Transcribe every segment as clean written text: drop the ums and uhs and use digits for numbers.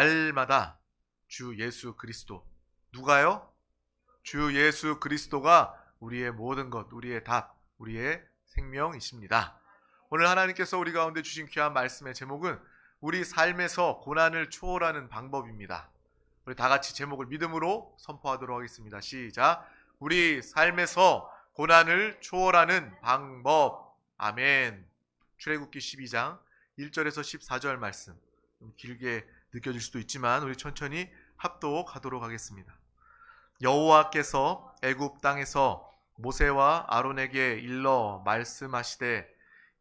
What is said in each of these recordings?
날마다 주 예수 그리스도, 누가요? 주 예수 그리스도가 우리의 모든 것, 우리의 답, 우리의 생명이십니다. 오늘 하나님께서 우리 가운데 주신 귀한 말씀의 제목은 우리 삶에서 고난을 초월하는 방법입니다. 우리 다 같이 제목을 믿음으로 선포하도록 하겠습니다. 시작. 우리 삶에서 고난을 초월하는 방법. 아멘. 출애굽기 12장 1절에서 14절 말씀. 좀 길게 느껴질 수도 있지만 우리 천천히 합독하도록 하겠습니다. 여호와께서 애굽 땅에서 모세와 아론에게 일러 말씀하시되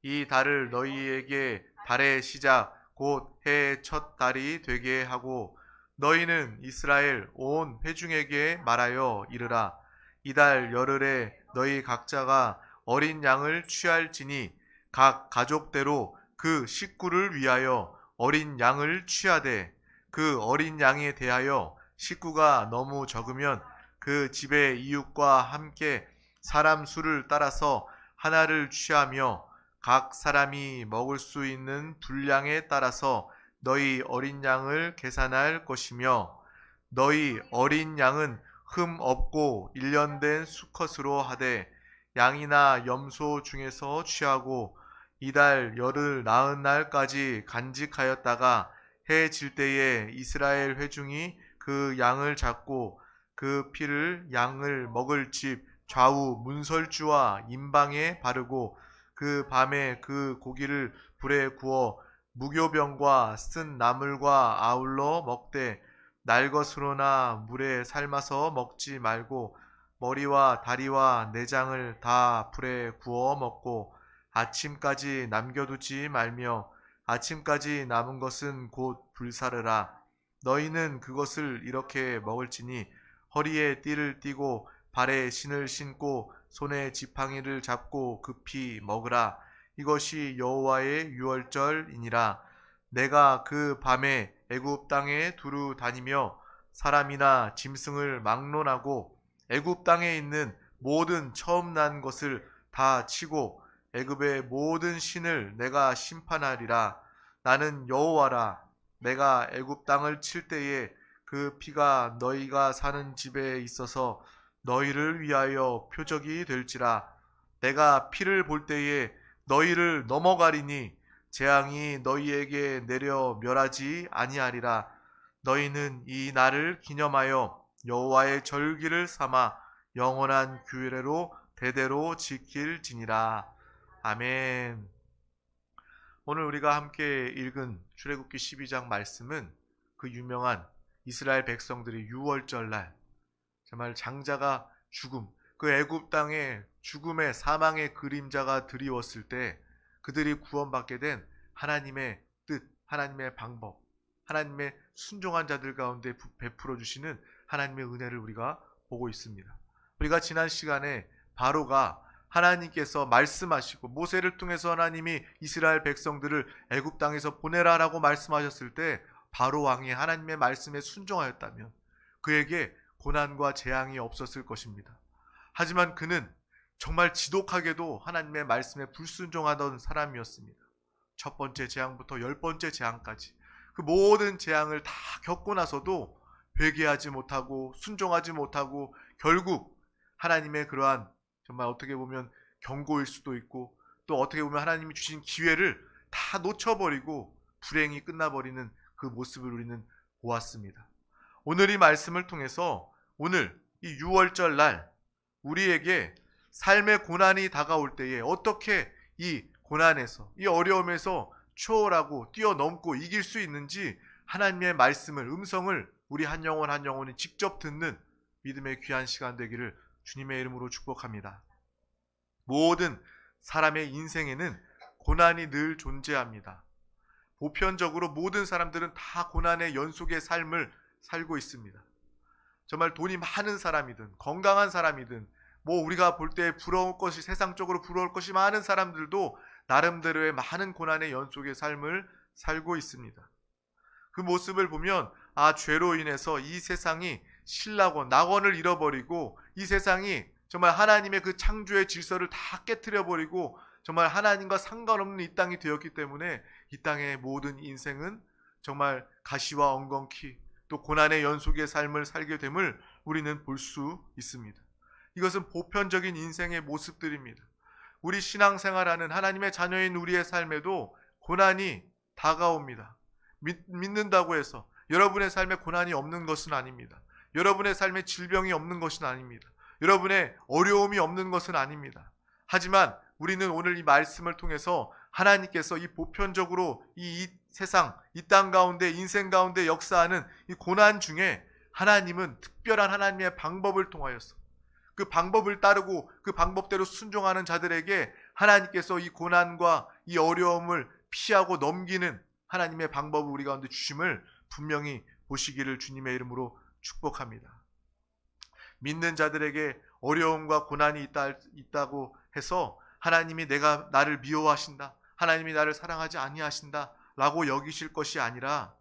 이 달을 너희에게 달의 시작 곧 해의 첫 달이 되게 하고 너희는 이스라엘 온 회중에게 말하여 이르라. 이달 열흘에 너희 각자가 어린 양을 취할지니 각 가족대로 그 식구를 위하여 어린 양을 취하되 그 어린 양에 대하여 식구가 너무 적으면 그 집의 이웃과 함께 사람 수를 따라서 하나를 취하며 각 사람이 먹을 수 있는 분량에 따라서 너희 어린 양을 계산할 것이며 너희 어린 양은 흠 없고 1년 된 수컷으로 하되 양이나 염소 중에서 취하고 이달 열흘 나은 날까지 간직하였다가 해 질 때에 이스라엘 회중이 그 양을 잡고 그 피를 양을 먹을 집 좌우 문설주와 임방에 바르고 그 밤에 그 고기를 불에 구워 무교병과 쓴 나물과 아울러 먹되 날것으로나 물에 삶아서 먹지 말고 머리와 다리와 내장을 다 불에 구워 먹고 아침까지 남겨두지 말며 아침까지 남은 것은 곧 불사르라. 너희는 그것을 이렇게 먹을지니 허리에 띠를 띠고 발에 신을 신고 손에 지팡이를 잡고 급히 먹으라. 이것이 여호와의 유월절이니라. 내가 그 밤에 애굽 땅에 두루 다니며 사람이나 짐승을 막론하고 애굽 땅에 있는 모든 처음 난 것을 다 치고 애굽의 모든 신을 내가 심판하리라. 나는 여호와라. 내가 애굽 땅을 칠 때에 그 피가 너희가 사는 집에 있어서 너희를 위하여 표적이 될지라. 내가 피를 볼 때에 너희를 넘어가리니 재앙이 너희에게 내려 멸하지 아니하리라. 너희는 이 날을 기념하여 여호와의 절기를 삼아 영원한 규례로 대대로 지킬지니라. 아멘. 오늘 우리가 함께 읽은 출애굽기 12장 말씀은 그 유명한 이스라엘 백성들이 유월절날 정말 장자가 죽음, 그 애굽 땅에 죽음의 사망의 그림자가 드리웠을 때 그들이 구원받게 된 하나님의 뜻, 하나님의 방법, 하나님의 순종한 자들 가운데 베풀어 주시는 하나님의 은혜를 우리가 보고 있습니다. 우리가 지난 시간에 바로가 하나님께서 말씀하시고 모세를 통해서 하나님이 이스라엘 백성들을 애굽 땅에서 보내라라고 말씀하셨을 때 바로 왕이 하나님의 말씀에 순종하였다면 그에게 고난과 재앙이 없었을 것입니다. 하지만 그는 정말 지독하게도 하나님의 말씀에 불순종하던 사람이었습니다. 첫 번째 재앙부터 10번째 재앙까지 그 모든 재앙을 다 겪고 나서도 회개하지 못하고 순종하지 못하고 결국 하나님의 그러한 정말 어떻게 보면 경고일 수도 있고 또 어떻게 보면 하나님이 주신 기회를 다 놓쳐버리고 불행이 끝나버리는 그 모습을 우리는 보았습니다. 오늘 이 말씀을 통해서 오늘 이 6월절 날 우리에게 삶의 고난이 다가올 때에 어떻게 이 고난에서 이 어려움에서 초월하고 뛰어넘고 이길 수 있는지 하나님의 말씀을 음성을 우리 한 영혼 한 영혼이 직접 듣는 믿음의 귀한 시간 되기를 주님의 이름으로 축복합니다. 모든 사람의 인생에는 고난이 늘 존재합니다. 보편적으로 모든 사람들은 다 고난의 연속의 삶을 살고 있습니다. 정말 돈이 많은 사람이든 건강한 사람이든 뭐 우리가 볼 때 부러울 것이 세상적으로 부러울 것이 많은 사람들도 나름대로의 많은 고난의 연속의 삶을 살고 있습니다. 그 모습을 보면 죄로 인해서 이 세상이 신라고 낙원을 잃어버리고 이 세상이 정말 하나님의 그 창조의 질서를 다 깨트려버리고 정말 하나님과 상관없는 이 땅이 되었기 때문에 이 땅의 모든 인생은 정말 가시와 엉겅퀴 또 고난의 연속의 삶을 살게 됨을 우리는 볼 수 있습니다. 이것은 보편적인 인생의 모습들입니다. 우리 신앙생활하는 하나님의 자녀인 우리의 삶에도 고난이 다가옵니다. 믿는다고 해서 여러분의 삶에 고난이 없는 것은 아닙니다. 여러분의 삶에 질병이 없는 것은 아닙니다. 여러분의 어려움이 없는 것은 아닙니다. 하지만 우리는 오늘 이 말씀을 통해서 하나님께서 이 보편적으로 이 세상, 이 땅 가운데, 인생 가운데 역사하는 이 고난 중에 하나님은 특별한 하나님의 방법을 통하여서 그 방법을 따르고 그 방법대로 순종하는 자들에게 하나님께서 이 고난과 이 어려움을 피하고 넘기는 하나님의 방법을 우리 가운데 주심을 분명히 보시기를 주님의 이름으로 축복합니다. 믿는 자들에게 어려움과 고난이 있다고 해서 하나님이 나를 미워하신다, 하나님이 나를 사랑하지 아니하신다 라고 여기실 것이 아니라,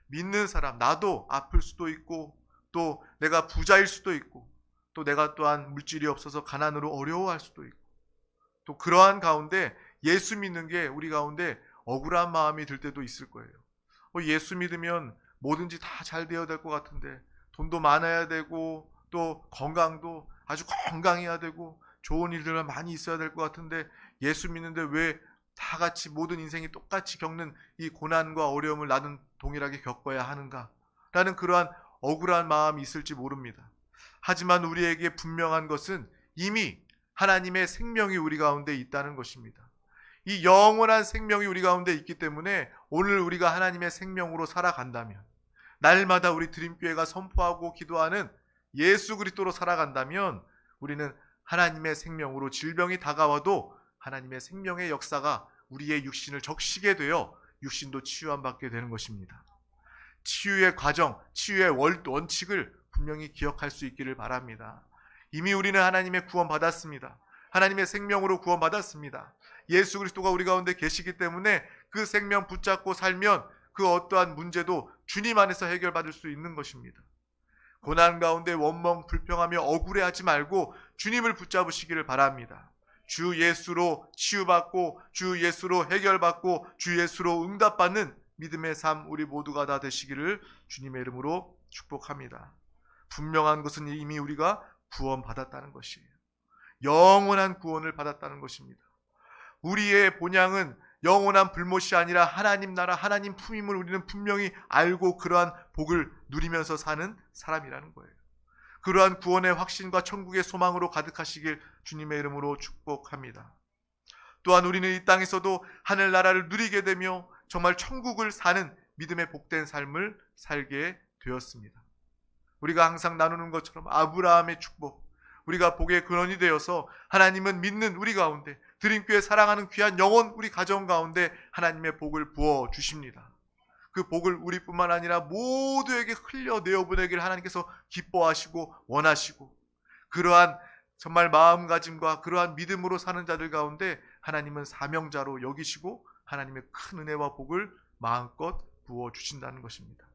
믿는 사람, 나도 아플 수도 있고 또 내가 부자일 수도 있고 또 내가 또한 물질이 없어서 가난으로 어려워할 수도 있고, 또 그러한 가운데 예수 믿는 게 우리 가운데 억울한 마음이 들 때도 있을 거예요. 예수 믿으면 뭐든지 다 잘 되어야 될 것 같은데, 돈도 많아야 되고 또 건강도 아주 건강해야 되고 좋은 일들만 많이 있어야 될 것 같은데, 예수 믿는데 왜 다 같이 모든 인생이 똑같이 겪는 이 고난과 어려움을 나는 동일하게 겪어야 하는가 라는 그러한 억울한 마음이 있을지 모릅니다. 하지만 우리에게 분명한 것은 이미 하나님의 생명이 우리 가운데 있다는 것입니다. 이 영원한 생명이 우리 가운데 있기 때문에 오늘 우리가 하나님의 생명으로 살아간다면, 날마다 우리 드림교회가 선포하고 기도하는 예수 그리스도로 살아간다면 우리는 하나님의 생명으로 질병이 다가와도 하나님의 생명의 역사가 우리의 육신을 적시게 되어 육신도 치유함 받게 되는 것입니다. 치유의 과정, 치유의 원칙을 분명히 기억할 수 있기를 바랍니다. 이미 우리는 하나님의 구원 받았습니다. 하나님의 생명으로 구원 받았습니다. 예수 그리스도가 우리 가운데 계시기 때문에 그 생명 붙잡고 살면 그 어떠한 문제도 주님 안에서 해결받을 수 있는 것입니다. 고난 가운데 원망 불평하며 억울해하지 말고 주님을 붙잡으시기를 바랍니다. 주 예수로 치유받고 주 예수로 해결받고 주 예수로 응답받는 믿음의 삶 우리 모두가 다 되시기를 주님의 이름으로 축복합니다. 분명한 것은 이미 우리가 구원받았다는 것이에요. 영원한 구원을 받았다는 것입니다. 우리의 본향은 영원한 불못이 아니라 하나님 나라, 하나님 품임을 우리는 분명히 알고 그러한 복을 누리면서 사는 사람이라는 거예요. 그러한 구원의 확신과 천국의 소망으로 가득하시길 주님의 이름으로 축복합니다. 또한 우리는 이 땅에서도 하늘나라를 누리게 되며 정말 천국을 사는 믿음의 복된 삶을 살게 되었습니다. 우리가 항상 나누는 것처럼 아브라함의 축복, 우리가 복의 근원이 되어서 하나님은 믿는 우리 가운데, 드림교회 사랑하는 귀한 영혼 우리 가정 가운데 하나님의 복을 부어 주십니다. 그 복을 우리뿐만 아니라 모두에게 흘려내어 보내기를 하나님께서 기뻐하시고 원하시고, 그러한 정말 마음가짐과 그러한 믿음으로 사는 자들 가운데 하나님은 사명자로 여기시고 하나님의 큰 은혜와 복을 마음껏 부어 주신다는 것입니다.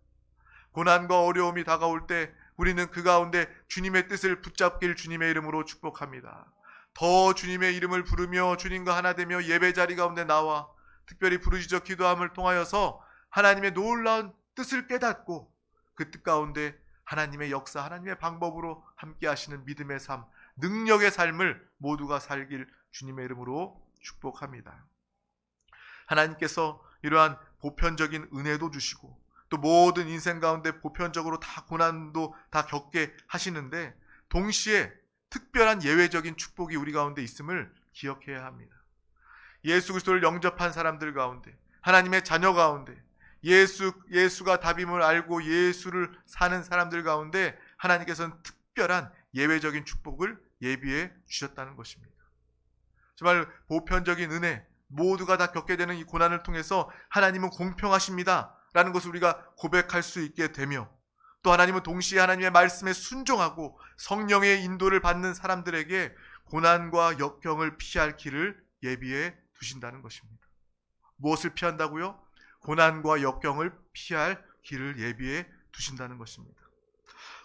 고난과 어려움이 다가올 때 우리는 그 가운데 주님의 뜻을 붙잡길 주님의 이름으로 축복합니다. 더 주님의 이름을 부르며 주님과 하나 되며 예배 자리 가운데 나와 특별히 부르짖어 기도함을 통하여서 하나님의 놀라운 뜻을 깨닫고 그 뜻 가운데 하나님의 역사, 하나님의 방법으로 함께 하시는 믿음의 삶, 능력의 삶을 모두가 살길 주님의 이름으로 축복합니다. 하나님께서 이러한 보편적인 은혜도 주시고 또 모든 인생 가운데 보편적으로 다 고난도 다 겪게 하시는데, 동시에 특별한 예외적인 축복이 우리 가운데 있음을 기억해야 합니다. 예수 그리스도를 영접한 사람들 가운데, 하나님의 자녀 가운데, 예수가 답임을 알고 예수를 사는 사람들 가운데 하나님께서는 특별한 예외적인 축복을 예비해 주셨다는 것입니다. 정말 보편적인 은혜, 모두가 다 겪게 되는 이 고난을 통해서 하나님은 공평하십니다 라는 것을 우리가 고백할 수 있게 되며, 또 하나님은 동시에 하나님의 말씀에 순종하고 성령의 인도를 받는 사람들에게 고난과 역경을 피할 길을 예비해 두신다는 것입니다. 무엇을 피한다고요? 고난과 역경을 피할 길을 예비해 두신다는 것입니다.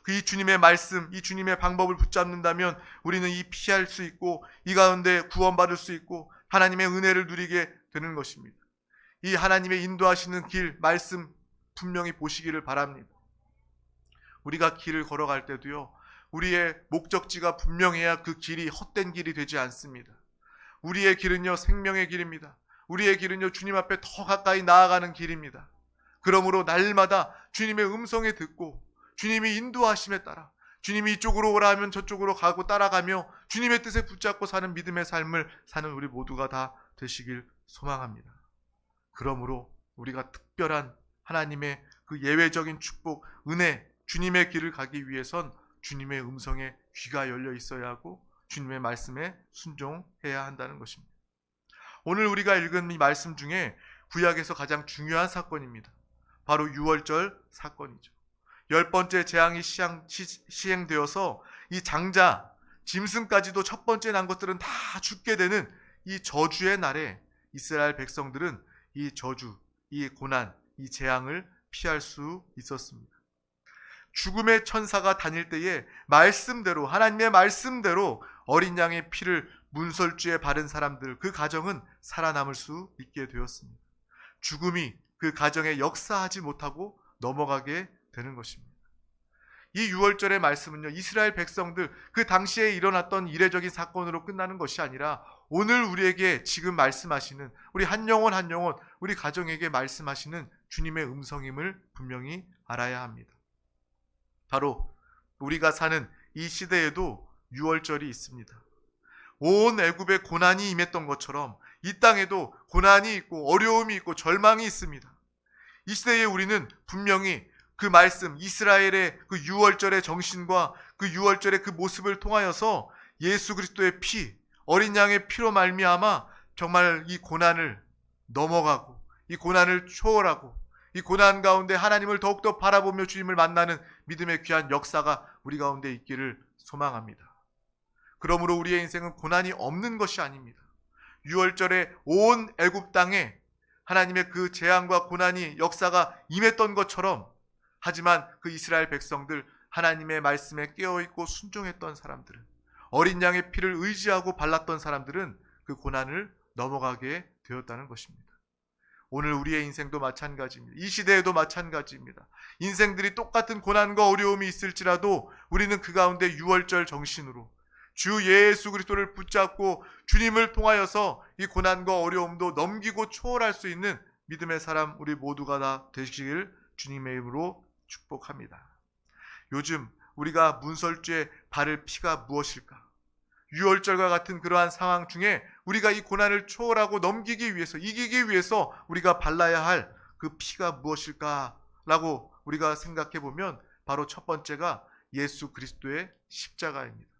이 주님의 말씀, 이 주님의 방법을 붙잡는다면 우리는 이 피할 수 있고 이 가운데 구원받을 수 있고 하나님의 은혜를 누리게 되는 것입니다. 이 하나님의 인도하시는 길, 말씀, 분명히 보시기를 바랍니다. 우리가 길을 걸어갈 때도요, 우리의 목적지가 분명해야 그 길이 헛된 길이 되지 않습니다. 우리의 길은요, 생명의 길입니다. 우리의 길은요, 주님 앞에 더 가까이 나아가는 길입니다. 그러므로 날마다 주님의 음성에 듣고 주님이 인도하심에 따라 주님이 이쪽으로 오라 하면 저쪽으로 가고 따라가며 주님의 뜻에 붙잡고 사는 믿음의 삶을 사는 우리 모두가 다 되시길 소망합니다. 그러므로 우리가 특별한 하나님의 그 예외적인 축복, 은혜, 주님의 길을 가기 위해선 주님의 음성에 귀가 열려 있어야 하고 주님의 말씀에 순종해야 한다는 것입니다. 오늘 우리가 읽은 이 말씀 중에 구약에서 가장 중요한 사건입니다. 바로 유월절 사건이죠. 10번째 재앙이 시행되어서 이 장자, 짐승까지도 첫 번째 난 것들은 다 죽게 되는 이 저주의 날에 이스라엘 백성들은 이 저주, 이 고난, 이 재앙을 피할 수 있었습니다. 죽음의 천사가 다닐 때에 말씀대로, 하나님의 말씀대로 어린 양의 피를 문설주에 바른 사람들, 그 가정은 살아남을 수 있게 되었습니다. 죽음이 그 가정에 역사하지 못하고 넘어가게 되는 것입니다. 이 유월절의 말씀은요, 이스라엘 백성들 그 당시에 일어났던 이례적인 사건으로 끝나는 것이 아니라 오늘 우리에게 지금 말씀하시는, 우리 한 영혼 한 영혼, 우리 가정에게 말씀하시는 주님의 음성임을 분명히 알아야 합니다. 바로 우리가 사는 이 시대에도 유월절이 있습니다. 온 애굽에 고난이 임했던 것처럼 이 땅에도 고난이 있고 어려움이 있고 절망이 있습니다. 이 시대에 우리는 분명히 그 말씀, 이스라엘의 그 유월절의 정신과 그 유월절의 그 모습을 통하여서 예수 그리스도의 피, 어린 양의 피로 말미암아 정말 이 고난을 넘어가고 이 고난을 초월하고 이 고난 가운데 하나님을 더욱더 바라보며 주님을 만나는 믿음의 귀한 역사가 우리 가운데 있기를 소망합니다. 그러므로 우리의 인생은 고난이 없는 것이 아닙니다. 유월절에 온 애굽 땅에 하나님의 그 재앙과 고난이 역사가 임했던 것처럼, 하지만 그 이스라엘 백성들, 하나님의 말씀에 깨어있고 순종했던 사람들은, 어린 양의 피를 의지하고 발랐던 사람들은 그 고난을 넘어가게 되었다는 것입니다. 오늘 우리의 인생도 마찬가지입니다. 이 시대에도 마찬가지입니다. 인생들이 똑같은 고난과 어려움이 있을지라도 우리는 그 가운데 유월절 정신으로 주 예수 그리스도를 붙잡고 주님을 통하여서 이 고난과 어려움도 넘기고 초월할 수 있는 믿음의 사람 우리 모두가 다 되시길 주님의 이름으로 축복합니다. 요즘 우리가 문설주에 바를 피가 무엇일까? 유월절과 같은 그러한 상황 중에 우리가 이 고난을 초월하고 넘기기 위해서, 이기기 위해서 우리가 발라야 할 그 피가 무엇일까라고 우리가 생각해 보면 바로 첫 번째가 예수 그리스도의 십자가입니다.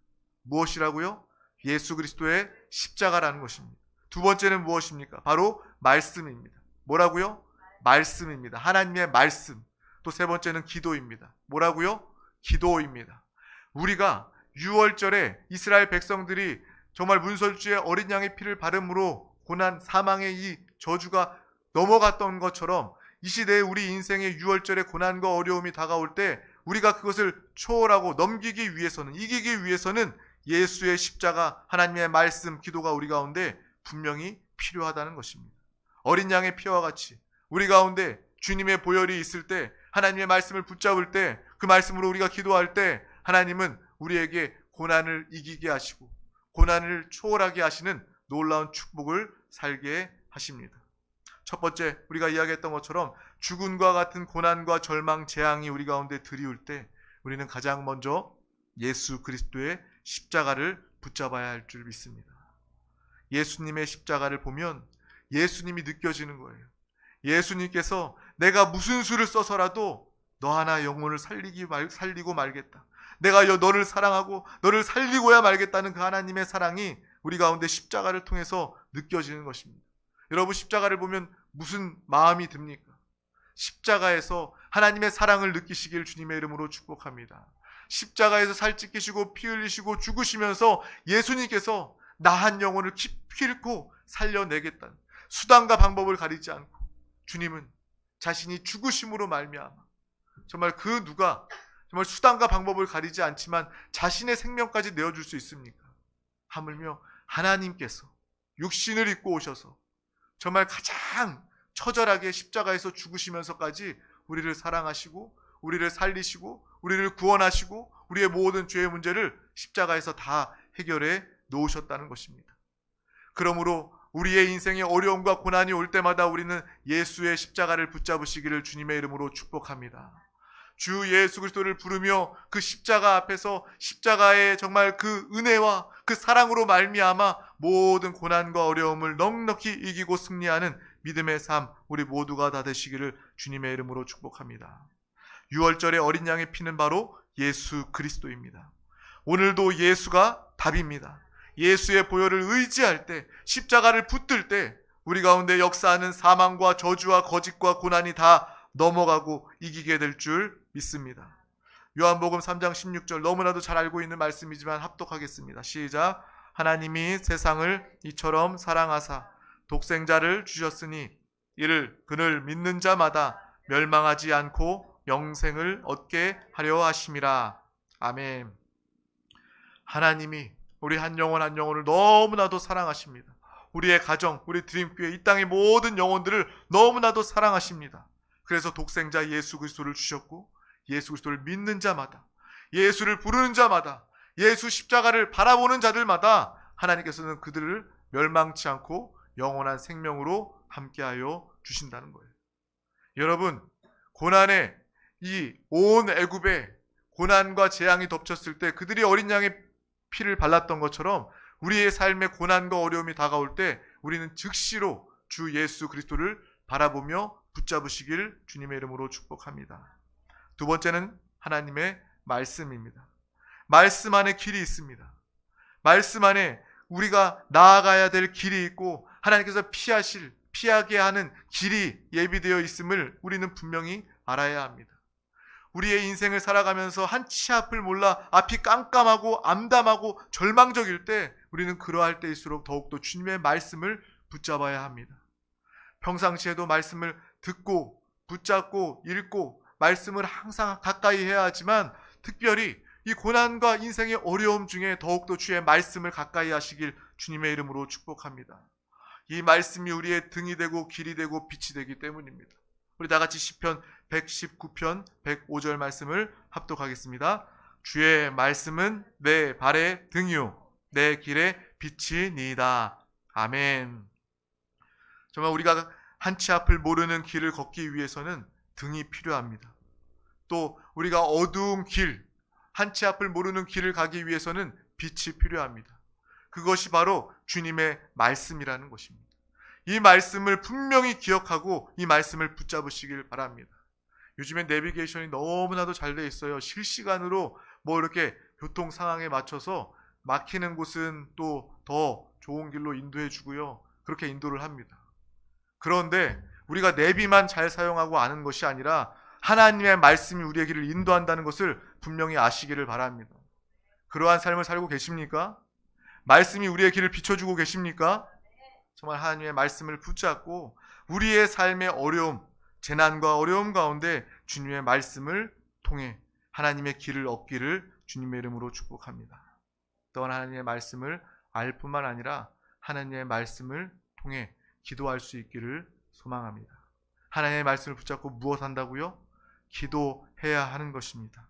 무엇이라고요? 예수 그리스도의 십자가라는 것입니다. 두 번째는 무엇입니까? 바로 말씀입니다. 뭐라고요? 말씀입니다. 하나님의 말씀. 또 세 번째는 기도입니다. 뭐라고요? 기도입니다. 우리가 유월절에 이스라엘 백성들이 정말 문설주에 어린 양의 피를 바름으로 고난, 사망의 이 저주가 넘어갔던 것처럼 이 시대에 우리 인생의 유월절의 고난과 어려움이 다가올 때 우리가 그것을 초월하고 넘기기 위해서는, 이기기 위해서는 예수의 십자가, 하나님의 말씀, 기도가 우리 가운데 분명히 필요하다는 것입니다. 어린 양의 피와 같이 우리 가운데 주님의 보혈이 있을 때, 하나님의 말씀을 붙잡을 때, 그 말씀으로 우리가 기도할 때 하나님은 우리에게 고난을 이기게 하시고 고난을 초월하게 하시는 놀라운 축복을 살게 하십니다. 첫 번째, 우리가 이야기했던 것처럼 죽음과 같은 고난과 절망, 재앙이 우리 가운데 들이올 때 우리는 가장 먼저 예수 그리스도의 십자가를 붙잡아야 할 줄 믿습니다. 예수님의 십자가를 보면 예수님이 느껴지는 거예요. 예수님께서 내가 무슨 수를 써서라도 너 하나 영혼을 살리고 말겠다. 내가 너를 사랑하고 너를 살리고야 말겠다는 그 하나님의 사랑이 우리 가운데 십자가를 통해서 느껴지는 것입니다. 여러분, 십자가를 보면 무슨 마음이 듭니까? 십자가에서 하나님의 사랑을 느끼시길 주님의 이름으로 축복합니다. 십자가에서 살 찢기시고 피 흘리시고 죽으시면서 예수님께서 나 한 영혼을 깊이 잃고 살려내겠다는 수단과 방법을 가리지 않고 주님은 자신이 죽으심으로 말미암아 정말 그 누가 정말 수단과 방법을 가리지 않지만 자신의 생명까지 내어줄 수 있습니까? 하물며 하나님께서 육신을 입고 오셔서 정말 가장 처절하게 십자가에서 죽으시면서까지 우리를 사랑하시고 우리를 살리시고 우리를 구원하시고 우리의 모든 죄의 문제를 십자가에서 다 해결해 놓으셨다는 것입니다. 그러므로 우리의 인생의 어려움과 고난이 올 때마다 우리는 예수의 십자가를 붙잡으시기를 주님의 이름으로 축복합니다. 주 예수 그리스도를 부르며 그 십자가 앞에서 십자가의 정말 그 은혜와 그 사랑으로 말미암아 모든 고난과 어려움을 넉넉히 이기고 승리하는 믿음의 삶 우리 모두가 다 되시기를 주님의 이름으로 축복합니다. 6월절의 어린 양의 피는 바로 예수 그리스도입니다. 오늘도 예수가 답입니다. 예수의 보혈을 의지할 때, 십자가를 붙들 때 우리 가운데 역사하는 사망과 저주와 거짓과 고난이 다 넘어가고 이기게 될 줄 믿습니다. 요한복음 3장 16절 너무나도 잘 알고 있는 말씀이지만 합독하겠습니다. 시작. 하나님이 세상을 이처럼 사랑하사 독생자를 주셨으니 이를 그를 믿는 자마다 멸망하지 않고 영생을 얻게 하려 하심이라. 아멘. 하나님이 우리 한 영혼 한 영혼을 너무나도 사랑하십니다. 우리의 가정, 우리 드림교회 이 땅의 모든 영혼들을 너무나도 사랑하십니다. 그래서 독생자 예수 그리스도를 주셨고 예수 그리스도를 믿는 자마다, 예수를 부르는 자마다, 예수 십자가를 바라보는 자들마다 하나님께서는 그들을 멸망치 않고 영원한 생명으로 함께하여 주신다는 거예요. 여러분, 고난에 이 온 애굽에 고난과 재앙이 덮쳤을 때 그들이 어린 양의 피를 발랐던 것처럼 우리의 삶에 고난과 어려움이 다가올 때 우리는 즉시로 주 예수 그리스도를 바라보며 붙잡으시길 주님의 이름으로 축복합니다. 두 번째는 하나님의 말씀입니다. 말씀 안에 길이 있습니다. 말씀 안에 우리가 나아가야 될 길이 있고 하나님께서 피하게 하는 길이 예비되어 있음을 우리는 분명히 알아야 합니다. 우리의 인생을 살아가면서 한 치 앞을 몰라 앞이 깜깜하고 암담하고 절망적일 때 우리는 그러할 때일수록 더욱더 주님의 말씀을 붙잡아야 합니다. 평상시에도 말씀을 듣고 붙잡고 읽고 말씀을 항상 가까이 해야 하지만 특별히 이 고난과 인생의 어려움 중에 더욱더 주의 말씀을 가까이 하시길 주님의 이름으로 축복합니다. 이 말씀이 우리의 등이 되고 길이 되고 빛이 되기 때문입니다. 우리 다 같이 시편 119편 105절 말씀을 합독하겠습니다. 주의 말씀은 내 발의 등이요 내 길의 빛이니이다. 아멘. 정말 우리가 한 치 앞을 모르는 길을 걷기 위해서는 등이 필요합니다. 또 우리가 어두운 길, 한 치 앞을 모르는 길을 가기 위해서는 빛이 필요합니다. 그것이 바로 주님의 말씀이라는 것입니다. 이 말씀을 분명히 기억하고 이 말씀을 붙잡으시길 바랍니다. 요즘에 내비게이션이 너무나도 잘 돼 있어요. 실시간으로 이렇게 교통 상황에 맞춰서 막히는 곳은 또 더 좋은 길로 인도해 주고요. 그렇게 인도를 합니다. 그런데 우리가 내비만 잘 사용하고 아는 것이 아니라 하나님의 말씀이 우리의 길을 인도한다는 것을 분명히 아시기를 바랍니다. 그러한 삶을 살고 계십니까? 말씀이 우리의 길을 비춰주고 계십니까? 정말 하나님의 말씀을 붙잡고 우리의 삶의 어려움, 재난과 어려움 가운데 주님의 말씀을 통해 하나님의 길을 얻기를 주님의 이름으로 축복합니다. 또한 하나님의 말씀을 알 뿐만 아니라 하나님의 말씀을 통해 기도할 수 있기를 소망합니다. 하나님의 말씀을 붙잡고 무엇 한다고요? 기도해야 하는 것입니다.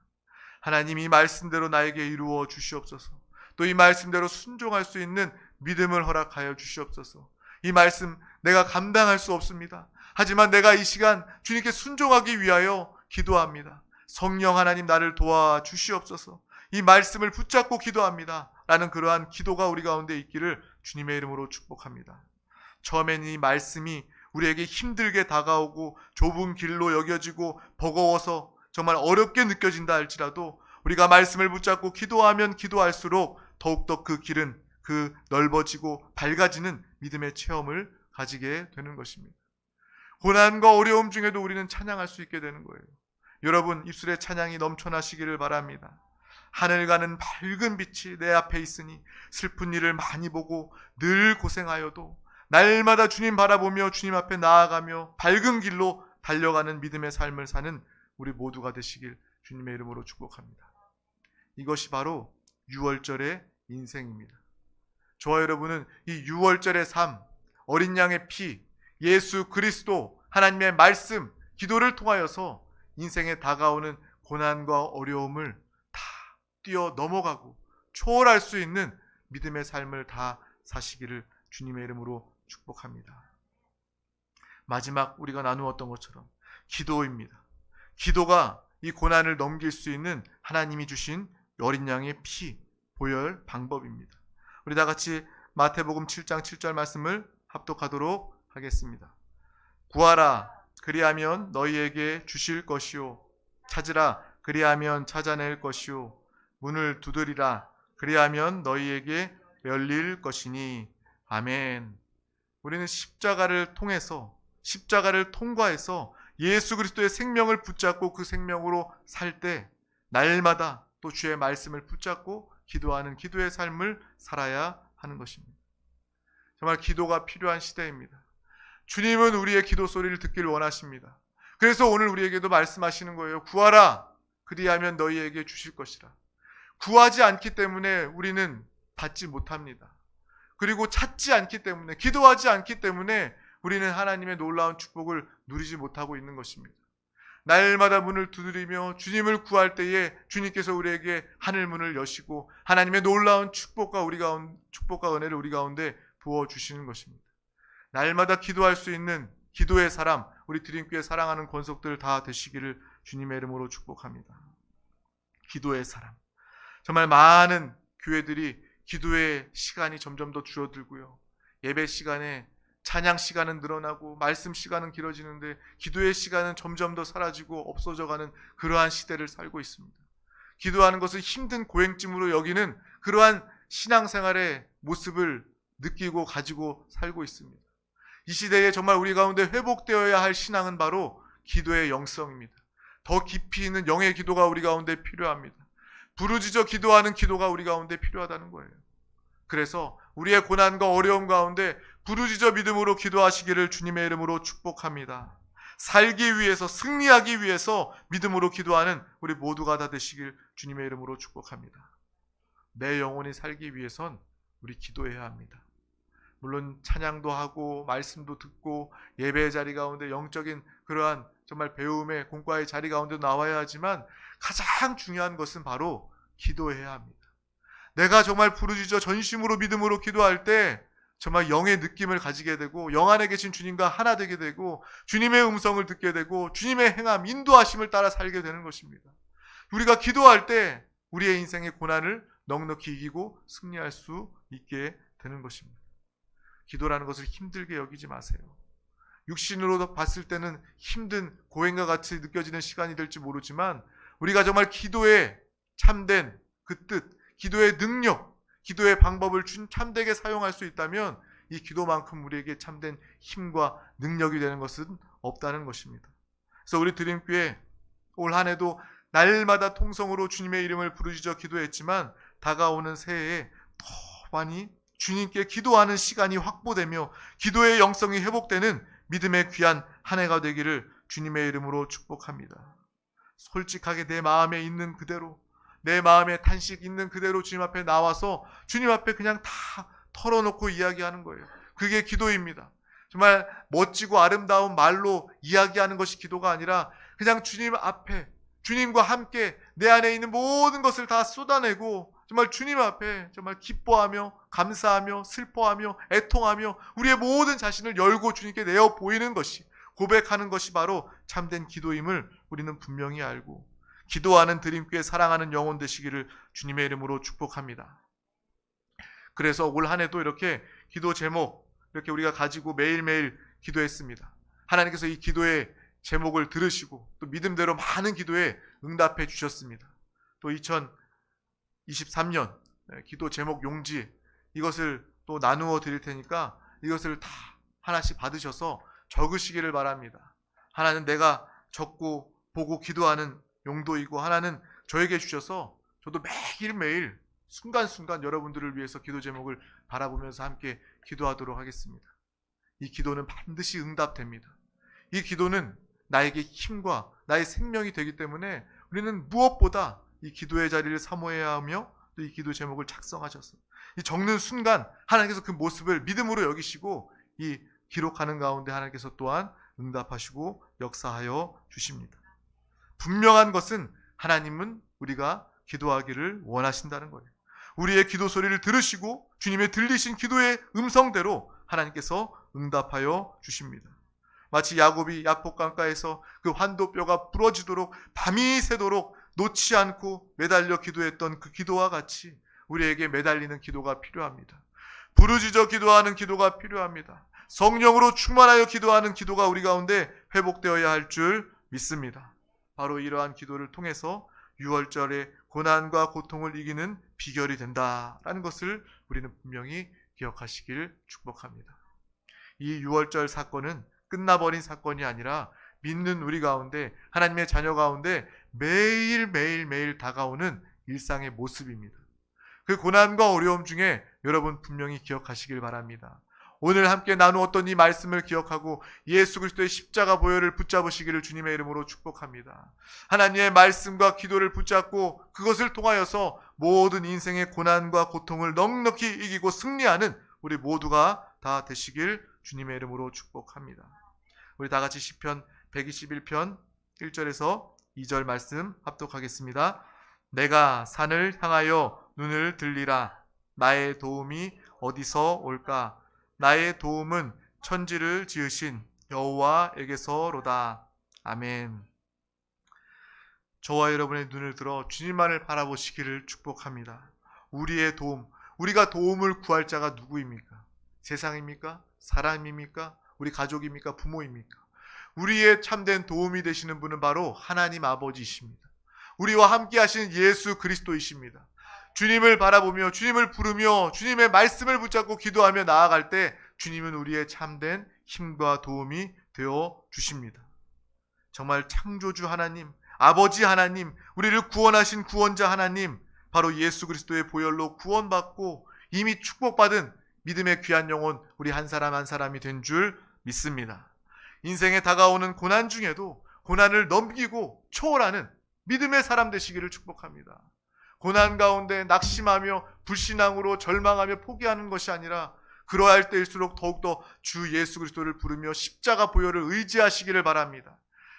하나님 이 말씀대로 나에게 이루어 주시옵소서. 또 이 말씀대로 순종할 수 있는 믿음을 허락하여 주시옵소서. 이 말씀 내가 감당할 수 없습니다. 하지만 내가 이 시간 주님께 순종하기 위하여 기도합니다. 성령 하나님 나를 도와주시옵소서. 이 말씀을 붙잡고 기도합니다. 라는 그러한 기도가 우리 가운데 있기를 주님의 이름으로 축복합니다. 처음에는 이 말씀이 우리에게 힘들게 다가오고 좁은 길로 여겨지고 버거워서 정말 어렵게 느껴진다 할지라도 우리가 말씀을 붙잡고 기도하면 기도할수록 더욱더 그 길은 그 넓어지고 밝아지는 믿음의 체험을 가지게 되는 것입니다. 고난과 어려움 중에도 우리는 찬양할 수 있게 되는 거예요. 여러분 입술에 찬양이 넘쳐나시기를 바랍니다. 하늘 가는 밝은 빛이 내 앞에 있으니 슬픈 일을 많이 보고 늘 고생하여도 날마다 주님 바라보며 주님 앞에 나아가며 밝은 길로 달려가는 믿음의 삶을 사는 우리 모두가 되시길 주님의 이름으로 축복합니다. 이것이 바로 6월절의 인생입니다. 저와 여러분은 이 6월절의 삶, 어린 양의 피, 예수 그리스도, 하나님의 말씀, 기도를 통하여서 인생에 다가오는 고난과 어려움을 다 뛰어 넘어가고 초월할 수 있는 믿음의 삶을 다 사시기를 주님의 이름으로 축복합니다. 마지막 우리가 나누었던 것처럼 기도입니다. 기도가 이 고난을 넘길 수 있는 하나님이 주신 어린 양의 피 보혈 방법입니다. 우리 다 같이 마태복음 7장 7절 말씀을 합독하도록 하겠습니다. 구하라 그리하면 너희에게 주실 것이요 찾으라 그리하면 찾아낼 것이요 문을 두드리라 그리하면 너희에게 열릴 것이니 아멘. 우리는 십자가를 통해서 십자가를 통과해서 예수 그리스도의 생명을 붙잡고 그 생명으로 살 때 날마다 또 주의 말씀을 붙잡고 기도하는 기도의 삶을 살아야 하는 것입니다. 정말 기도가 필요한 시대입니다. 주님은 우리의 기도 소리를 듣기를 원하십니다. 그래서 오늘 우리에게도 말씀하시는 거예요. 구하라 그리하면 너희에게 주실 것이라. 구하지 않기 때문에 우리는 받지 못합니다. 그리고 찾지 않기 때문에 기도하지 않기 때문에 우리는 하나님의 놀라운 축복을 누리지 못하고 있는 것입니다. 날마다 문을 두드리며 주님을 구할 때에 주님께서 우리에게 하늘 문을 여시고 하나님의 놀라운 축복과 은혜를 우리 가운데 부어주시는 것입니다. 날마다 기도할 수 있는 기도의 사람, 우리 드림교회 사랑하는 권속들 다 되시기를 주님의 이름으로 축복합니다. 기도의 사람. 정말 많은 교회들이 기도의 시간이 점점 더 줄어들고요. 예배 시간에 찬양 시간은 늘어나고 말씀 시간은 길어지는데 기도의 시간은 점점 더 사라지고 없어져가는 그러한 시대를 살고 있습니다. 기도하는 것을 힘든 고행짐으로 여기는 그러한 신앙생활의 모습을 느끼고 가지고 살고 있습니다. 이 시대에 정말 우리 가운데 회복되어야 할 신앙은 바로 기도의 영성입니다. 더 깊이 있는 영의 기도가 우리 가운데 필요합니다. 부르짖어 기도하는 기도가 우리 가운데 필요하다는 거예요. 그래서 우리의 고난과 어려움 가운데 부르짖어 믿음으로 기도하시기를 주님의 이름으로 축복합니다. 살기 위해서 승리하기 위해서 믿음으로 기도하는 우리 모두가 다 되시길 주님의 이름으로 축복합니다. 내 영혼이 살기 위해선 우리 기도해야 합니다. 물론 찬양도 하고 말씀도 듣고 예배의 자리 가운데 영적인 그러한 정말 배움의 공과의 자리 가운데 나와야 하지만 가장 중요한 것은 바로 기도해야 합니다. 내가 정말 부르짖어 전심으로 믿음으로 기도할 때 정말 영의 느낌을 가지게 되고 영 안에 계신 주님과 하나 되게 되고 주님의 음성을 듣게 되고 주님의 행함, 인도하심을 따라 살게 되는 것입니다. 우리가 기도할 때 우리의 인생의 고난을 넉넉히 이기고 승리할 수 있게 되는 것입니다. 기도라는 것을 힘들게 여기지 마세요. 육신으로 봤을 때는 힘든 고행과 같이 느껴지는 시간이 될지 모르지만 우리가 정말 기도의 참된 그 뜻, 기도의 능력, 기도의 방법을 참되게 사용할 수 있다면 이 기도만큼 우리에게 참된 힘과 능력이 되는 것은 없다는 것입니다. 그래서 우리 드림교회 올 한 해도 날마다 통성으로 주님의 이름을 부르짖어 기도했지만 다가오는 새해에 더 많이 주님께 기도하는 시간이 확보되며 기도의 영성이 회복되는 믿음의 귀한 한 해가 되기를 주님의 이름으로 축복합니다. 솔직하게 내 마음에 있는 그대로 내 마음에 탄식 있는 그대로 주님 앞에 나와서 주님 앞에 그냥 다 털어놓고 이야기하는 거예요. 그게 기도입니다. 정말 멋지고 아름다운 말로 이야기하는 것이 기도가 아니라 그냥 주님 앞에 주님과 함께 내 안에 있는 모든 것을 다 쏟아내고 정말 주님 앞에 정말 기뻐하며 감사하며 슬퍼하며 애통하며 우리의 모든 자신을 열고 주님께 내어 보이는 것이 고백하는 것이 바로 참된 기도임을 우리는 분명히 알고 기도하는 드림교회 사랑하는 영혼 되시기를 주님의 이름으로 축복합니다. 그래서 올 한 해도 이렇게 기도 제목 이렇게 우리가 가지고 매일매일 기도했습니다. 하나님께서 이 기도의 제목을 들으시고 또 믿음대로 많은 기도에 응답해 주셨습니다. 또 2023년 기도 제목 용지 이것을 또 나누어 드릴 테니까 이것을 다 하나씩 받으셔서 적으시기를 바랍니다. 하나는 내가 적고 보고 기도하는 용도이고 하나는 저에게 주셔서 저도 매일매일 순간순간 여러분들을 위해서 기도 제목을 바라보면서 함께 기도하도록 하겠습니다. 이 기도는 반드시 응답됩니다. 이 기도는 나에게 힘과 나의 생명이 되기 때문에 우리는 무엇보다 이 기도의 자리를 사모해야 하며 또 이 기도 제목을 작성하셔서 이 적는 순간 하나님께서 그 모습을 믿음으로 여기시고 이 기록하는 가운데 하나님께서 또한 응답하시고 역사하여 주십니다. 분명한 것은 하나님은 우리가 기도하기를 원하신다는 거예요. 우리의 기도 소리를 들으시고 주님의 들리신 기도의 음성대로 하나님께서 응답하여 주십니다. 마치 야곱이 약복강가에서 그 환도뼈가 부러지도록 밤이 새도록 놓지 않고 매달려 기도했던 그 기도와 같이 우리에게 매달리는 기도가 필요합니다. 부르짖어 기도하는 기도가 필요합니다. 성령으로 충만하여 기도하는 기도가 우리 가운데 회복되어야 할 줄 믿습니다. 바로 이러한 기도를 통해서 6월절의 고난과 고통을 이기는 비결이 된다라는 것을 우리는 분명히 기억하시길 축복합니다. 이 6월절 사건은 끝나버린 사건이 아니라 믿는 우리 가운데, 하나님의 자녀 가운데 매일 다가오는 일상의 모습입니다. 그 고난과 어려움 중에 여러분 분명히 기억하시길 바랍니다. 오늘 함께 나누었던 이 말씀을 기억하고 예수 그리스도의 십자가 보혈을 붙잡으시기를 주님의 이름으로 축복합니다. 하나님의 말씀과 기도를 붙잡고 그것을 통하여서 모든 인생의 고난과 고통을 넉넉히 이기고 승리하는 우리 모두가 다 되시길 주님의 이름으로 축복합니다. 우리 다 같이 시편 121편 1절에서 2절 말씀 합독하겠습니다. 내가 산을 향하여 눈을 들리라. 나의 도움이 어디서 올까? 나의 도움은 천지를 지으신 여호와에게서로다. 아멘. 저와 여러분의 눈을 들어 주님만을 바라보시기를 축복합니다. 우리의 도움, 우리가 도움을 구할 자가 누구입니까? 세상입니까? 사람입니까? 우리 가족입니까? 부모입니까? 우리의 참된 도움이 되시는 분은 바로 하나님 아버지이십니다. 우리와 함께 하시는 예수 그리스도이십니다. 주님을 바라보며 주님을 부르며 주님의 말씀을 붙잡고 기도하며 나아갈 때 주님은 우리의 참된 힘과 도움이 되어 주십니다. 정말 창조주 하나님, 아버지 하나님, 우리를 구원하신 구원자 하나님, 바로 예수 그리스도의 보혈로 구원받고 이미 축복받은 믿음의 귀한 영혼 우리 한 사람 한 사람이 된 줄 믿습니다. 인생에 다가오는 고난 중에도 고난을 넘기고 초월하는 믿음의 사람 되시기를 축복합니다. 고난 가운데 낙심하며 불신앙으로 절망하며 포기하는 것이 아니라 그러할 때일수록 더욱더 주 예수 그리스도를 부르며 십자가 보혈을 의지하시기를 바랍니다.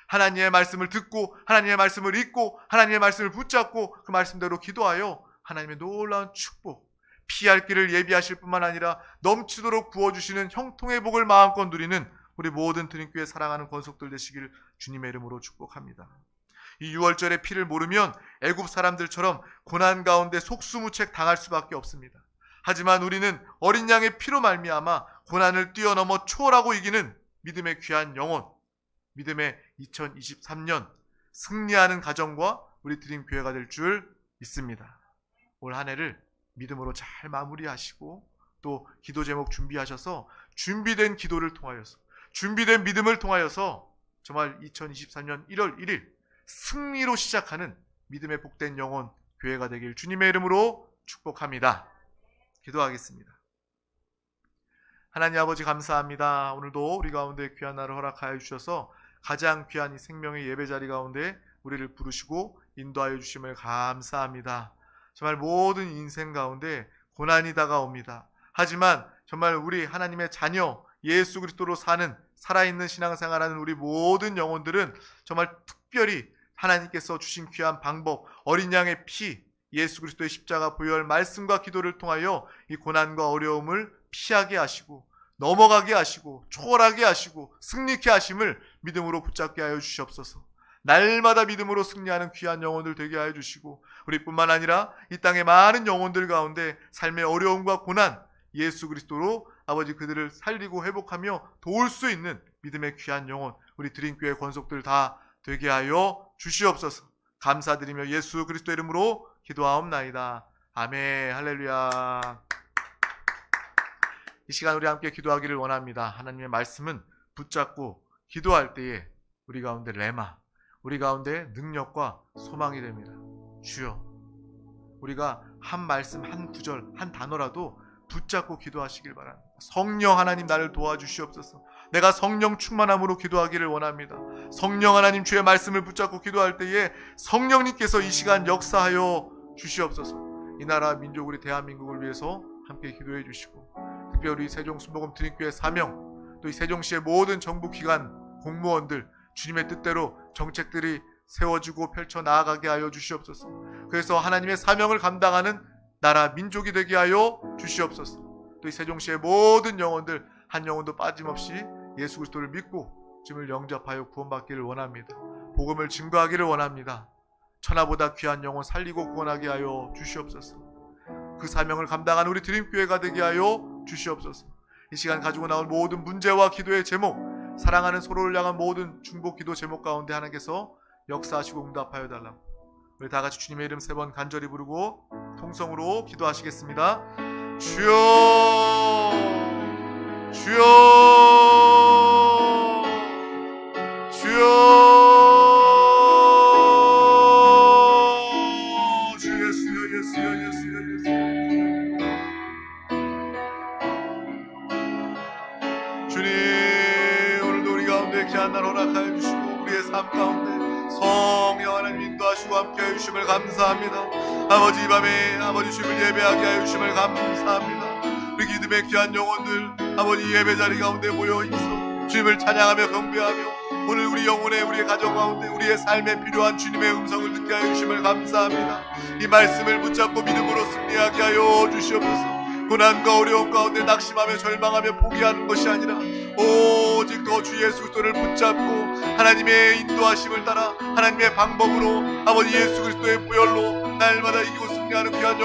하나님의 말씀을 듣고 하나님의 말씀을 읽고 하나님의 말씀을 붙잡고 그 말씀대로 기도하여 하나님의 놀라운 축복, 피할 길을 예비하실 뿐만 아니라 넘치도록 부어주시는 형통의 복을 마음껏 누리는 우리 모든 드림교회 사랑하는 권속들 되시기를 주님의 이름으로 축복합니다. 이 6월절의 피를 모르면 애굽 사람들처럼 고난 가운데 속수무책 당할 수밖에 없습니다. 하지만 우리는 어린 양의 피로 말미암아 고난을 뛰어넘어 초월하고 이기는 믿음의 귀한 영혼, 믿음의 2023년 승리하는 가정과 우리 드림교회가 될 줄 믿습니다. 올 한 해를 믿음으로 잘 마무리하시고 또 기도 제목 준비하셔서 준비된 기도를 통하여서 준비된 믿음을 통하여서 정말 2023년 1월 1일 승리로 시작하는 믿음의 복된 영혼 교회가 되길 주님의 이름으로 축복합니다. 기도하겠습니다. 하나님 아버지 감사합니다. 오늘도 우리 가운데 귀한 날을 허락하여 주셔서 가장 귀한 이 생명의 예배 자리 가운데 우리를 부르시고 인도하여 주심을 감사합니다. 정말 모든 인생 가운데 고난이 다가옵니다. 하지만 정말 우리 하나님의 자녀 예수 그리스도로 사는 살아있는 신앙생활하는 우리 모든 영혼들은 정말 특별히 하나님께서 주신 귀한 방법, 어린 양의 피, 예수 그리스도의 십자가 보혈 말씀과 기도를 통하여 이 고난과 어려움을 피하게 하시고 넘어가게 하시고 초월하게 하시고 승리케 하심을 믿음으로 붙잡게 하여 주시옵소서. 날마다 믿음으로 승리하는 귀한 영혼들 되게 하여 주시고 우리뿐만 아니라 이 땅의 많은 영혼들 가운데 삶의 어려움과 고난 예수 그리스도로 아버지 그들을 살리고 회복하며 도울 수 있는 믿음의 귀한 영혼 우리 드림교회 권속들 다 되게 하여 주시옵소서. 감사드리며 예수 그리스도 이름으로 기도하옵나이다. 아멘. 할렐루야. 이 시간 우리 함께 기도하기를 원합니다. 하나님의 말씀은 붙잡고 기도할 때에 우리 가운데 레마, 우리 가운데 능력과 소망이 됩니다. 주여, 우리가 한 말씀, 한 구절, 한 단어라도 붙잡고 기도하시길 바랍니다. 성령 하나님 나를 도와주시옵소서. 내가 성령 충만함으로 기도하기를 원합니다. 성령 하나님 주의 말씀을 붙잡고 기도할 때에 성령님께서 이 시간 역사하여 주시옵소서. 이 나라 민족 우리 대한민국을 위해서 함께 기도해 주시고 특별히 세종 순복음 드림교회 사명 또 이 세종시의 모든 정부 기관 공무원들 주님의 뜻대로 정책들이 세워지고 펼쳐 나아가게 하여 주시옵소서. 그래서 하나님의 사명을 감당하는 나라 민족이 되게 하여 주시옵소서. 또 이 세종시의 모든 영혼들 한 영혼도 빠짐없이 예수 그리스도를 믿고 주님을 영접하여 구원받기를 원합니다. 복음을 증거하기를 원합니다. 천하보다 귀한 영혼 살리고 구원하게 하여 주시옵소서. 그 사명을 감당하는 우리 드림교회가 되게 하여 주시옵소서. 이 시간 가지고 나온 모든 문제와 기도의 제목, 사랑하는 서로를 향한 모든 중보 기도 제목 가운데 하나님께서 역사하시고 응답하여 달라고 우리 다 같이 주님의 이름 3번 간절히 부르고 통성으로 기도하시겠습니다. 주여, 주여, 주여, 주 예수여, 예수여, 예수여, 예수여. 주님, 오늘도 우리 가운데 귀한 날 허락하여 주시고 우리의 삶 가운데 성령 하나님 인도하시고 함께하여 주심을 감사합니다. 아버지, 이 밤에 아버지 주님을 예배하게 하여 주심을 감사합니다. 우리 기도의 귀한 영혼들 아버지 예배 자리 가운데 모여 있어 주님을 찬양하며 경배하며 오늘 우리 영혼의 우리의 가정 가운데 우리의 삶에 필요한 주님의 음성을 듣게 하여 주심을 감사합니다. 이 말씀을 붙잡고 믿음으로 승리하게 하여 주시옵소서. 고난과 어려움 가운데 낙심하며 절망하며 포기하는 것이 아니라 오직 더 주 예수 그리스도를 붙잡고 하나님의 인도하심을 따라 하나님의 방법으로 아버지 예수 그리스도의 보혈로 날마다 이기고 승리하는 귀한 영혼